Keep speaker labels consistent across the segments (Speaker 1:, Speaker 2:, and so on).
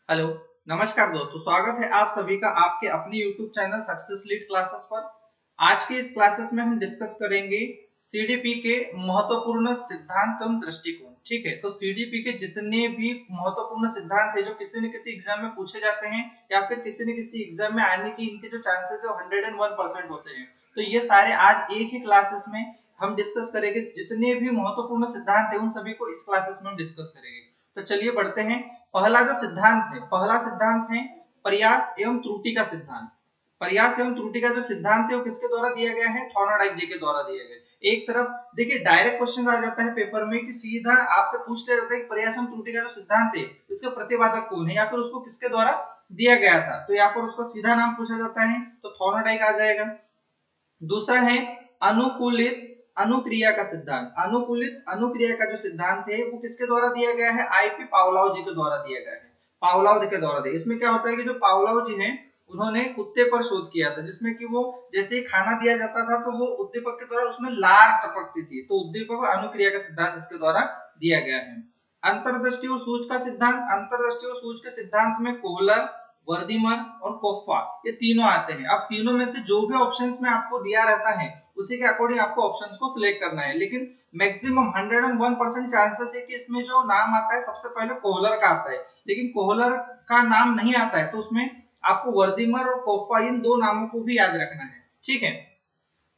Speaker 1: Hello, नमस्कार दोस्तों। स्वागत है आप सभी का आपके अपने YouTube channel success lead classes पर। आज के इस क्लासेस में हम डिस्कस करेंगे सीडीपी के महत्वपूर्ण सिद्धांत एवं दृष्टिकोण। ठीक है, तो सीडीपी के जितने भी महत्वपूर्ण सिद्धांत है जो किसी न किसी एग्जाम में पूछे जाते हैं या फिर किसी न किसी एग्जाम में आने की इनके जो चांसेस है वो 101% होते हैं, तो ये सारे आज एक ही क्लासेस में हम डिस्कस करेंगे। जितने भी महत्वपूर्ण सिद्धांत है उन सभी को इस क्लासेस में हम डिस्कस करेंगे। तो चलिए बढ़ते हैं। पहला सिद्धांत है प्रयास एवं त्रुटि का सिद्धांत। प्रयास एवं त्रुटि का जो सिद्धांत है वो किसके द्वारा दिया गया है? थॉर्नडाइक जी के द्वारा दिया गया। एक तरफ देखिए डायरेक्ट क्वेश्चन आ जाता है पेपर में कि सीधा आपसे पूछते रहता है कि प्रयास एवं त्रुटि का जो सिद्धांत है इसका प्रतिपादक कौन है या फिर उसको किसके द्वारा दिया गया था, तो यहाँ पर उसका सीधा नाम पूछा जाता है तो थॉर्नडाइक आ जाएगा। दूसरा है अनुकूलित अनुक्रिया का सिद्धांत। अनुकूलित अनुक्रिया का जो सिद्धांत है वो किसके द्वारा दिया गया है? आईपी पावलोव जी के द्वारा दिया गया है। पावलोव के द्वारा दिया। इसमें क्या होता है कि जो पावलोव जी हैं उन्होंने कुत्ते पर शोध किया था, जिसमें कि वो जैसे ही खाना दिया जाता था तो वो उद्दीपक के द्वारा उसमें लार टपकती थी, तो उद्दीपक और अनुक्रिया का सिद्धांत इसके द्वारा दिया गया है। अंतर्दृष्टि और सूझ का सिद्धांत। अंतर्दृष्टि और सूझ के सिद्धांत में कोहलर, वर्दीमर और कोफ्फा ये तीनों आते हैं। अब तीनों में से जो भी ऑप्शंस में आपको दिया रहता है उसी के अकॉर्डिंग आपको ऑप्शंस को सिलेक्ट करना है, लेकिन मैक्सिमम 101% चांसेस है कि इसमें जो नाम आता है सबसे पहले कोहलर का आता है, लेकिन कोहलर का नाम नहीं आता है तो उसमें आपको वर्दीमर और कोफ्फा इन दो नामों को भी याद रखना है। ठीक है,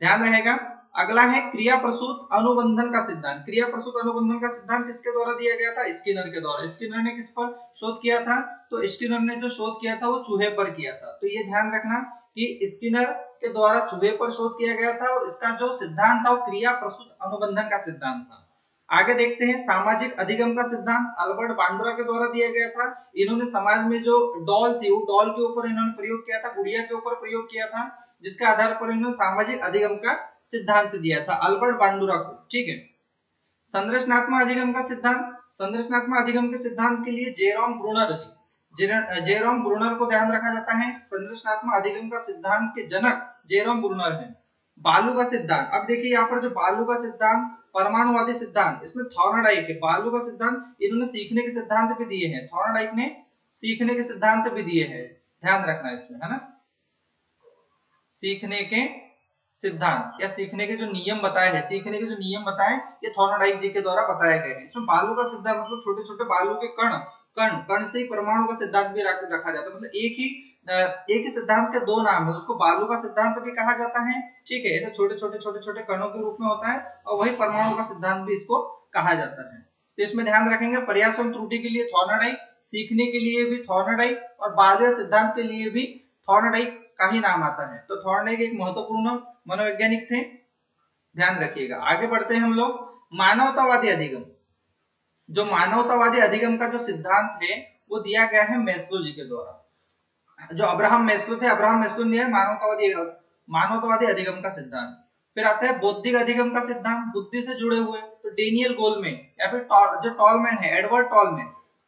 Speaker 1: ध्यान रहेगा। अगला है क्रिया प्रसूत अनुबंधन का सिद्धांत। क्रिया प्रसूत अनुबंधन का सिद्धांत किसके द्वारा दिया गया था? स्किनर के द्वारा। स्किनर ने किस पर शोध किया था? तो स्किनर ने जो शोध किया था वो चूहे पर किया था। तो ये ध्यान रखना कि स्किनर के द्वारा चूहे पर शोध किया गया था और इसका जो सिद्धांत था वो क्रिया प्रसूत अनुबंधन का सिद्धांत था। आगे देखते हैं सामाजिक अधिगम का सिद्धांत। अल्बर्ट बांडुरा के द्वारा दिया गया था। इन्होंने समाज में जो डॉल थी वो डॉल के ऊपर इन्होंने प्रयोग किया था, गुड़िया के ऊपर प्रयोग किया था, जिसके आधार पर इन्होंने सामाजिक अधिगम का सिद्धांत दिया था अल्बर्ट बांडुरा को। ठीक है, संरचनात्मक अधिगम का सिद्धांत। संरचनात्मक अधिगम के सिद्धांत के लिए जेरोम ब्रूनर जेरोम ब्रूनर को ध्यान रखा जाता है। संरचनात्मक अधिगम का सिद्धांत के जनक जेरोम ब्रूनर हैं। बालू का सिद्धांत। अब देखिए यहाँ पर जो बालू का सिद्धांत परमाणुवादी सिद्धांत, इसमें थॉर्नडाइक है। बालू का सिद्धांत इन्होंने सीखने के सिद्धांत भी दिए हैं, थॉर्नडाइक ने सीखने के सिद्धांत भी दिए हैं, ध्यान रखना इसमें, है ना। सीखने के सिद्धांत या सीखने के जो नियम बताए हैं, सीखने के जो नियम बताए ये थॉर्नडाइक जी के द्वारा बताए गए हैं। इसमें बालू का सिद्धांत मतलब छोटे छोटे बालू के कण कण कण से ही परमाणु का सिद्धांत भी रखा जाता है। मतलब एक ही सिद्धांत के दो नाम है, उसको बालू का सिद्धांत भी कहा जाता है। ठीक है, ऐसे छोटे छोटे कणों के रूप में होता है और वही परमाणु का सिद्धांत भी इसको कहा जाता है। तो इसमें ध्यान रखेंगे प्रयास एवं त्रुटि के लिए थॉर्नडाइक, सीखने के लिए भी थॉर्नडाइक और बालू सिद्धांत के लिए भी थॉर्नडाइक का ही नाम आता है। तो थॉर्नडाइक एक महत्वपूर्ण मनोवैज्ञानिक थे, ध्यान रखिएगा। आगे बढ़ते हैं हम लोग मानवतावादी अधिगम। जो मानवतावादी अधिगम का जो सिद्धांत है वो दिया गया है मैस्लो जी के द्वारा। जो अब्राहम मैस्लो थे, अब्राहम मैस्लो ने मानवतावादी अधिगम का सिद्धांत। फिर आता है बौद्धिक अधिगम का सिद्धांत, बुद्धि से जुड़े हुए। तो डेनियल गोलमैन या फिर जो टॉलमैन है,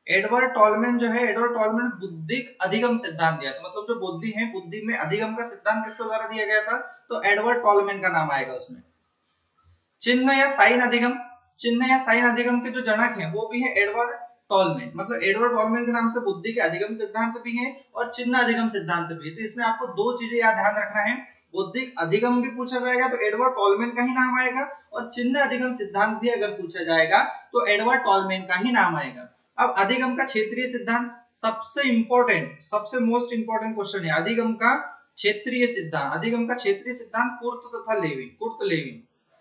Speaker 1: एडवर्ड टॉलमैन जो है, एडवर्ड टॉलमैन बुद्धिक अधिगम सिद्धांत दिया था। मतलब जो बुद्धि है, बुद्धि में अधिगम का सिद्धांत किसके द्वारा दिया गया था? तो एडवर्ड टॉलमैन का नाम आएगा उसमें। चिन्ह या साइन अधिगम। चिन्ह या साइन अधिगम के जो जनक हैं वो भी है एडवर्ड टॉलमैन। मतलब एडवर्ड टॉलमैन के नाम से बुद्धि के अधिगम सिद्धांत भी है और चिन्ह अधिगम सिद्धांत भी है। तो इसमें आपको दो चीजें याद ध्यान रखना है, बौद्धिक अधिगम भी पूछा जाएगा तो एडवर्ड टॉलमैन का ही नाम आएगा, और चिन्ह अधिगम सिद्धांत भी अगर पूछा जाएगा तो एडवर्ड टॉलमैन का ही नाम आएगा। अब अधिगम का क्षेत्रीय सिद्धांत सबसे इंपॉर्टेंट, सबसे मोस्ट इंपॉर्टेंट क्वेश्चन है अधिगम का क्षेत्रीय सिद्धांत। अधिगम का क्षेत्रीय सिद्धांत कुर्त तथा लेविन,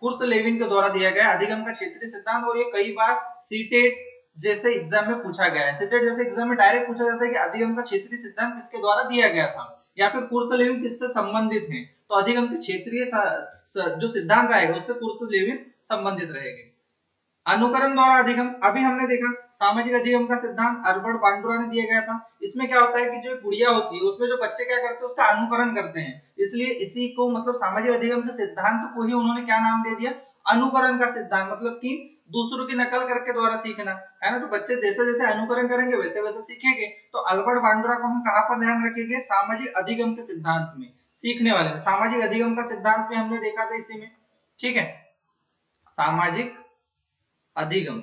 Speaker 1: कुर्त लेविन के द्वारा दिया गया अधिगम का क्षेत्रीय सिद्धांत। और ये कई बार सीटेट जैसे एग्जाम में पूछा गया है। सीटेट जैसे एग्जाम में डायरेक्ट पूछा जाता है कि अधिगम का क्षेत्रीय सिद्धांत किसके द्वारा दिया गया था या फिर कुर्त लेविन किससे संबंधित है, तो अधिगम के क्षेत्रीय जो सिद्धांत आएगा उससे कुर्त लेविन संबंधित रहेंगे। अनुकरण द्वारा अधिगम, अभी हमने देखा सामाजिक अधिगम का सिद्धांत अल्बर्ट बांडुरा ने दिया गया था। इसमें क्या होता है कि जो गुड़िया होती है उसमें जो बच्चे क्या करते हैं उसका अनुकरण करते हैं, इसलिए इसी को मतलब सामाजिक अधिगम के सिद्धांत को ही उन्होंने क्या नाम दे दिया? अनुकरण का सिद्धांत। मतलब कि दूसरों की नकल करके द्वारा सीखना, है ना। तो बच्चे जैसे जैसे अनुकरण करेंगे वैसे वैसे सीखेंगे। तो अल्बर्ट बांडुरा को हम कहां पर ध्यान रखेंगे? सामाजिक अधिगम के सिद्धांत में, सीखने वाले में। सामाजिक अधिगम का सिद्धांत में हमने देखा था इसी में। ठीक है, सामाजिक अधिगम,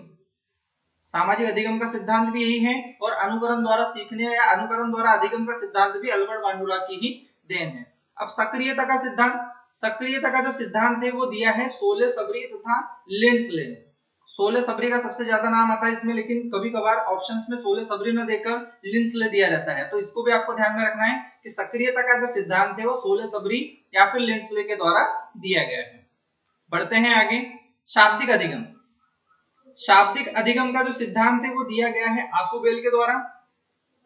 Speaker 1: सामाजिक अधिगम का सिद्धांत भी यही है और अनुकरण द्वारा सीखने या अनुकरण द्वारा अधिगम का सिद्धांत भी अल्बर्ट बांडुरा की ही देन है। अब सक्रियता का सिद्धांत, सक्रियता का जो सिद्धांत है वो दिया है सोले सबरी तथा लिंड्सले ने। सोले सबरी का सबसे ज्यादा नाम आता है इसमें, लेकिन कभी कभार ऑप्शंस में सोले सबरी न देकर लिंड्सले दिया रहता है, तो इसको भी आपको ध्यान में रखना है कि सक्रियता का जो सिद्धांत है वो सोले सबरी या फिर लिंड्सले के द्वारा दिया गया है। बढ़ते हैं आगे। शाब्दिक अधिगम, शाब्दिक अधिगम का जो सिद्धांत है वो दिया गया है आशुबेल के द्वारा।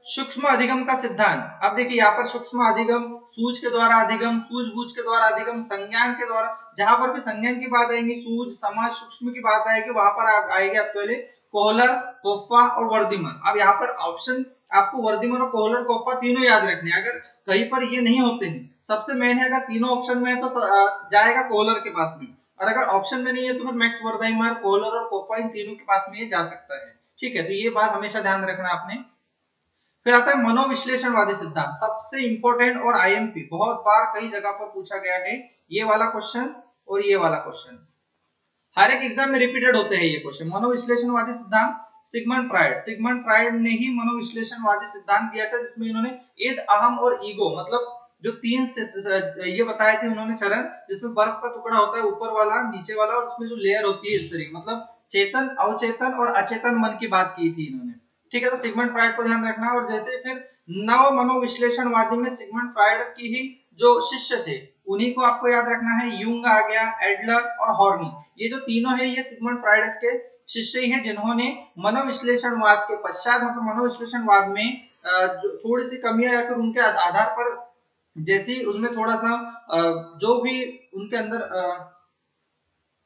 Speaker 1: सूक्ष्म अधिगम का सिद्धांत, अब देखिए यहाँ पर सूक्ष्म अधिगम, सूझ के द्वारा अधिगम, सूझबूझ के द्वारा अधिगम, संज्ञान के द्वारा, जहां पर भी संज्ञान की बात आएगी, सूझ समझ सूक्ष्म की बात आएगी, वहां पर आएगी आपके पहले कोहलर, कोफ्फा और वर्दीमन। अब यहाँ पर ऑप्शन आपको वर्दीमन और कोहलर, कोफ्फा तीनों याद रखने। अगर कहीं पर ये नहीं होते हैं, सबसे मेन है, अगर तीनों ऑप्शन में है तो जाएगा कोहलर के पास में, और अगर ऑप्शन में नहीं है तो फिर मैक्स वर्दाइमर, कोहलर और कोफ्फा इन तीनों के पास में ये जा सकता है। ठीक है, तो ये बात हमेशा ध्यान रखना आपने। फिर आता है मनोविश्लेषणवादी सिद्धांत, सबसे इंपॉर्टेंट और आईएमपी बहुत बार कई जगह पर पूछा गया है ये वाला क्वेश्चन और ये वाला क्वेश्चन, हर एक एग्जाम में रिपीटेड होते हैं ये क्वेश्चन। मनोविश्लेषणवादी सिद्धांत, सिगमंड फ्राइड, सिगमंड फ्राइड ने ही मनोविश्लेषणवादी सिद्धांत दिया था, जिसमें इन्होंने ईद, अहम और ईगो, मतलब जो तीन ये बताए थे उन्होंने चरण, जिसमें बर्फ का टुकड़ा होता है ऊपर वाला, नीचे वाला, और उसमें जो लेयर होती है इस तरीके, मतलब चेतन, अवचेतन और अचेतन मन की बात की थी इन्होंने। ठीक है, तो सिगमंड फ्राइड को ध्यान रखना। और जैसे फिर नव मनोविश्लेषणवादी में सिगमंड फ्राइड की ही जो शिष्य थे उन्हीं को आपको याद रखना है, यूंग आ गया, एडलर और हॉर्नी, ये जो तीनों है ये सिगमंड फ्राइड के शिष्य ही हैं, जिन्होंने मनोविश्लेषणवाद के पश्चात, मतलब मनोविश्लेषणवाद में जो थोड़ी सी कमियां या फिर उनके आधार पर जैसी उनमें थोड़ा सा जो भी उनके अंदर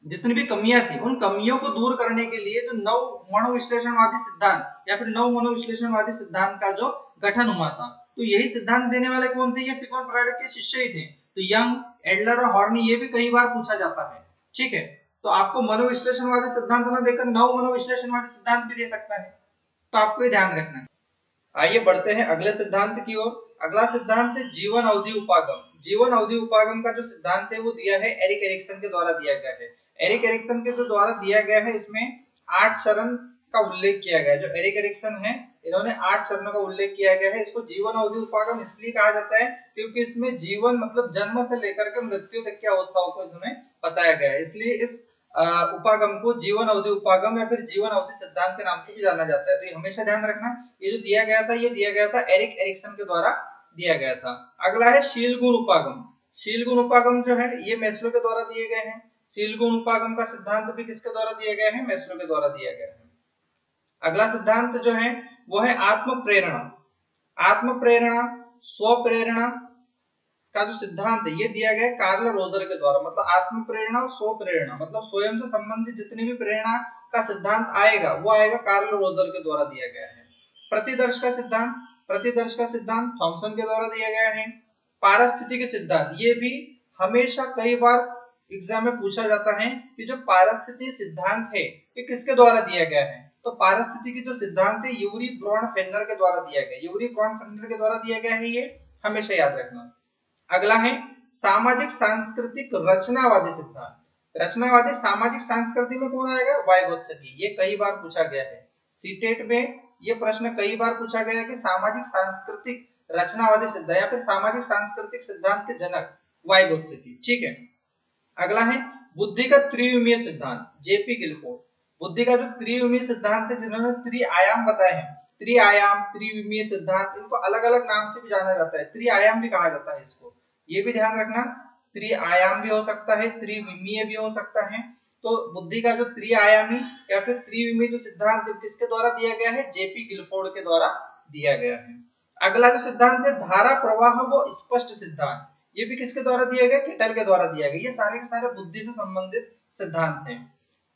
Speaker 1: जितनी भी कमियां थी, उन कमियों को दूर करने के लिए जो नव मनोविश्लेषणवादी सिद्धांत या फिर नव मनोविश्लेषणवादी सिद्धांत का जो गठन हुआ था, तो यही सिद्धांत देने वाले कौन थे? ये सिगमंड फ्राइड के शिष्य ही थे। तो यंग, एडलर और हॉर्नी, ये भी कई बार पूछा जाता है। ठीक है, तो आपको मनोविश्लेषणवादी सिद्धांत न देकर नव मनोविश्लेषणवादी सिद्धांत भी दे सकता है, तो आपको ये ध्यान रखना है। आइए बढ़ते हैं अगले सिद्धांत की ओर। अगला सिद्धांत है जीवन अवधि उपागम। जीवन अवधि उपागम का जो सिद्धांत है वो दिया है एरिक एरिक्सन के द्वारा दिया गया है। एरिक एरिक्सन के जो द्वारा दिया गया है, इसमें 8 चरण का उल्लेख किया गया है। जो एरिक एरिक्सन है, इन्होंने 8 चरणों का उल्लेख किया गया है। इसको जीवन अवधि उपागम इसलिए कहा जाता है क्योंकि इसमें जीवन मतलब जन्म से लेकर के मृत्यु तक की अवस्थाओं को इसमें बताया गया है, इसलिए इस उपागम को जीवन अवधि उपागम या फिर जीवन अवधि सिद्धांत के नाम से भी जाना जाता है। तो ये हमेशा ध्यान रखना, ये जो दिया गया था ये दिया गया था एरिक एरिक्सन के द्वारा दिया गया था। अगला है शील गुण उपागम। शील गुण उपागम जो है ये मैस्लो के द्वारा दिए गए हैं। शील गुण उपागम का सिद्धांत भी किसके द्वारा दिया गया है? मैस्लो के द्वारा दिया गया है। अगला सिद्धांत जो है वो है आत्म प्रेरणा। आत्म प्रेरणा, स्व प्रेरणा का जो सिद्धांत है ये दिया गया है कार्ल रोजर के द्वारा। मतलब आत्म प्रेरणा और स्व प्रेरणा, मतलब स्वयं से संबंधित जितनी भी प्रेरणा का सिद्धांत आएगा वो आएगा कार्ल रोजर के द्वारा दिया गया है। प्रतिदर्श का सिद्धांत, प्रतिदर्श का सिद्धांत थॉमसन के द्वारा दिया गया है। पारिस्थितिकी सिद्धांत, ये भी हमेशा कई बार एग्जाम में पूछा जाता है कि जो पारिस्थितिकी सिद्धांत है ये किसके द्वारा दिया गया है? तो पारिस्थितिकी जो सिद्धांत है यूरी ब्रॉन फेनर के द्वारा दिया गया, यूरी ब्रॉन फेनर के द्वारा दिया गया है, ये हमेशा याद रखना। अगला है सामाजिक सांस्कृतिक रचनावादी सिद्धांत। रचनावादी सामाजिक संस्कृति में कौन आएगा? वाइगोत्स्की। ये कई बार पूछा गया है सीटेट में, ये प्रश्न कई बार पूछा गया है कि सामाजिक सांस्कृतिक रचनावादी सिद्धांत या फिर सामाजिक सांस्कृतिक सिद्धांत के जनक वाइगोत्स्की। ठीक है, अगला है बुद्धि का त्रिविमीय सिद्धांत, जेपी गिलफोर्ड। बुद्धि का जो त्रिविमीय सिद्धांत है, जिन्होंने त्रिआयाम बताए हैं, त्रिआयाम, त्रिविमीय सिद्धांत, इनको अलग अलग नाम से भी जाना जाता है, त्रिआयाम भी कहा जाता है इसको, ये भी ध्यान रखना। त्रिआयाम भी हो सकता है, त्रिविमीय भी हो सकता है। तो बुद्धि का जो त्रिआयामी या फिर त्रिविमीय जो सिद्धांत किसके द्वारा दिया गया है? जेपी गिलफोर्ड के द्वारा दिया गया है। अगला जो सिद्धांत है धारा प्रवाह व स्पष्ट सिद्धांत, ये भी किसके द्वारा दिया गया? केटल के द्वारा दिया गया। ये सारे के सारे बुद्धि से संबंधित सिद्धांत हैं।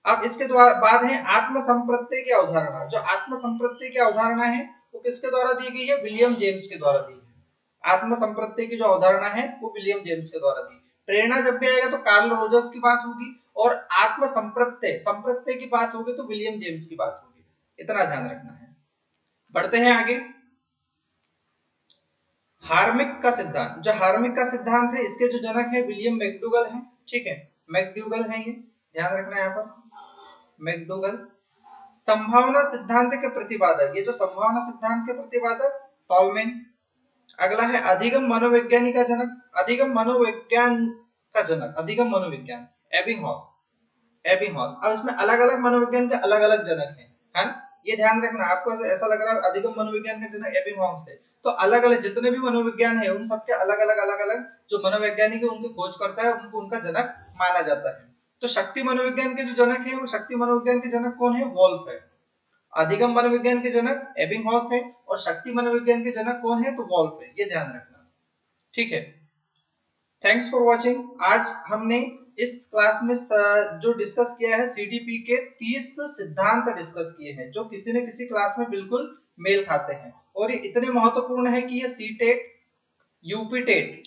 Speaker 1: अब इसके बाद है आत्म संप्रत्यय की अवधारणा। जो आत्म संप्रत्यय की अवधारणा है वो किसके द्वारा दी गई है? विलियम जेम्स के द्वारा दी है। आत्म संप्रत्यय की जो अवधारणा है वो विलियम जेम्स के द्वारा दी। प्रेरणा जब भी आएगा तो कार्ल रोजर्स की बात होगी, और आत्म संप्रत्यय, संप्रत्यय की बात होगी तो विलियम जेम्स की बात होगी, इतना ध्यान रखना है। बढ़ते हैं आगे। हार्मिक का सिद्धांत, जो हार्मिक का सिद्धांत है इसके जो जनक है विलियम मैकडूगल है। ठीक है, मैकडूगल है, ये ध्यान रखना है यहाँ पर, मैकडूगल। संभावना सिद्धांत के प्रतिपादक, ये जो संभावना सिद्धांत के प्रतिपादक टॉलमेन। अगला है अधिगम मनोविज्ञानी का जनक, अधिगम मनोविज्ञान का जनक, अधिगम मनोविज्ञान एबिंगहॉस। एबिंगहॉस। अब इसमें अलग अलग मनोविज्ञान के अलग अलग जनक हैं, है ना, ये ध्यान रखना। आपको ऐसा लग रहा है अधिगम मनोविज्ञान के जनक एबिंगहॉस है, तो अलग अलग जितने भी मनोविज्ञान है उन सबके अलग अलग जो मनोवैज्ञानिक है उनकी खोज करता है, उनको उनका जनक माना जाता है। तो शक्ति मनोविज्ञान के जो जनक है वो शक्ति मनोविज्ञान के जनक कौन है? वोल्फ है। अधिगम मनोविज्ञान के जनक एबिंगहॉस है और शक्ति मनोविज्ञान के जनक कौन है? तो वोल्फ है। ये ध्यान रखना, ठीक है। Thanks for watching. आज हमने इस क्लास में जो डिस्कस किया है सीडीपी के 30 सिद्धांत डिस्कस किए हैं, जो किसी न किसी क्लास में बिल्कुल मेल खाते हैं और ये इतने महत्वपूर्ण है कि ये सीटेट, यूपीटेट,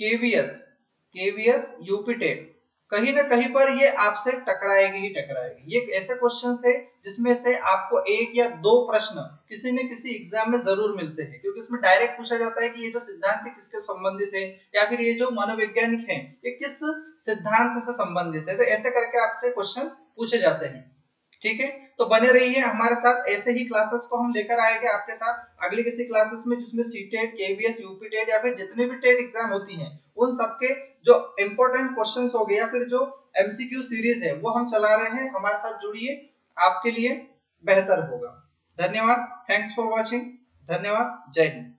Speaker 1: केवीएस, यूपीटेट कहीं ना कहीं पर ये आपसे टकराएगी ही टकराएगी। ये ऐसे क्वेश्चंस है जिसमें से आपको एक या दो प्रश्न किसी न किसी एग्जाम में जरूर मिलते हैं, क्योंकि इसमें डायरेक्ट पूछा जाता है कि ये जो सिद्धांत है किसके संबंधित है, या फिर ये जो मनोवैज्ञानिक हैं ये किस सिद्धांत से संबंधित है। तो ऐसे करके आपसे क्वेश्चन पूछे जाते हैं, ठीक है। तो बने रहिए हमारे साथ, ऐसे ही क्लासेस को हम लेकर आएंगे आपके साथ अगली किसी क्लासेस में, जिसमें सीटेट, केवीएस, यूपीटेट या फिर जितने भी टेट एग्जाम होती हैं उन सबके जो इंपॉर्टेंट क्वेश्चंस हो गए या फिर जो एमसीक्यू सीरीज है वो हम चला रहे हैं। हमारे साथ जुड़िए, आपके लिए बेहतर होगा। धन्यवाद, थैंक्स फॉर वॉचिंग। धन्यवाद, जय हिंद।